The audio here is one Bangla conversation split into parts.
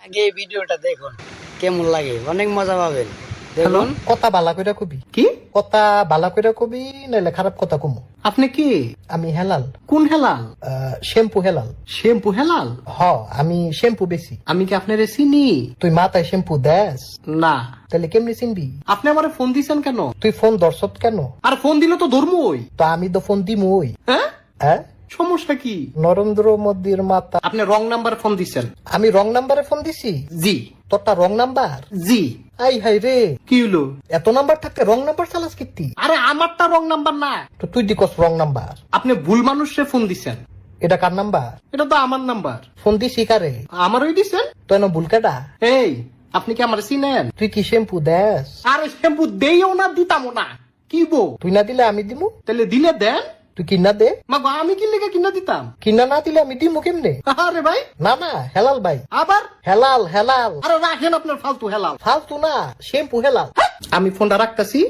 আগে এই ভিডিওটা দেখুন, কেমন লাগে, অনেক মজা পাবেন। হ্যালো, দেখুন, কথা বালা কইরা কবি কি? কথা বালা কইরা কবি নাইলে খারাপ কথা কমু। আপনি কি? আমি হেলাল, কোন হেলাল? শ্যাম্পু হেলাল। শ্যাম্পু হেলাল? হ, আমি শ্যাম্পু বেশি। আমি কি আপনারে চিনি? তুই মাথায় শ্যাম্পু দেস? না। তাহলে কেমনি চিনবি? আপনি আমারে ফোন দিছেন কেন? তুই ফোন দর্শত কেন? আর ফোন দিলে তো ধর্মই। তো আমি তো ফোন দিমু ওই। হ্যাঁ, হ্যাঁ, সমস্যা কি? নরেন্দ্র মোদীর মাথা। আপনি রং নাম্বার ফোন দিছেন। আমি রং নাম্বারে ফোন দিছি? জি তোরটা রং নাম্বার? জি। আই হাই রে, কি হলো? এত নাম্বার থাকতে রং নাম্বার চালাস কিত্তি? আরে আমারটা রং নাম্বার না, তো তুই দিকস রং নাম্বার। আপনি ভুল মানুষে ফোন দিছেন। এটা কার নাম্বার? এটা তো আমার নাম্বার। ফোন দিছি কারে? আমারই দিছেন। তো এনে ভুল কাটা? এই, আপনি কি আমার চিনেন? তুই কি শ্যাম্পু দেস? আরে শ্যাম্পু দেইও না, দিতামও না। কি বো? তুই না দিলে আমি দিমু। তাহলে দিলে দেন। তুই কিনা দে। মা গো, আমি কিনলে কিনা দিতাম। কিনা না দিলে আমি দিমু কেমনে? আরে ভাই, না না, হেলাল ভাই, আবার হেলাল হেলাল। আরে রাখেন আপনার ফালতু হেলাল। ফালতু না, শ্যাম্পু হেলাল। আমি ফোনটা রাখতেছি,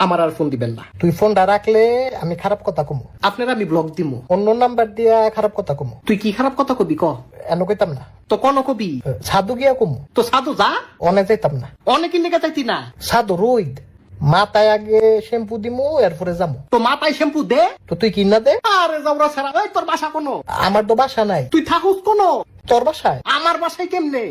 আমার আর ফোন দিবেন না। তুই ফোনটা রাখলে আমি খারাপ কথা কমু। আপনার আমি ব্লক দিমু। অন্য নাম্বার দিয়া খারাপ কথা কমু। তুই কি খারাপ কথা কবি ক? এন কইতাম না। তো কোন কবি? সাধু গিয়া কমু। তো সাধু যা, অনে যাইতাম না। অনেকের লেগে চাইতি না। সাধু রইদ, মাথায় আগে শ্যাম্পু দিমু, এরপরে যামু। তো মাথায় শ্যাম্পু দে। তো তুই কিনা দে। আরে যাওরা সেরা, ওই তোর বাসা কোন? আমার তো বাসা নাই। তুই থাকুস কোন? তোর বাসায়? আমার বাসায় কেমনে?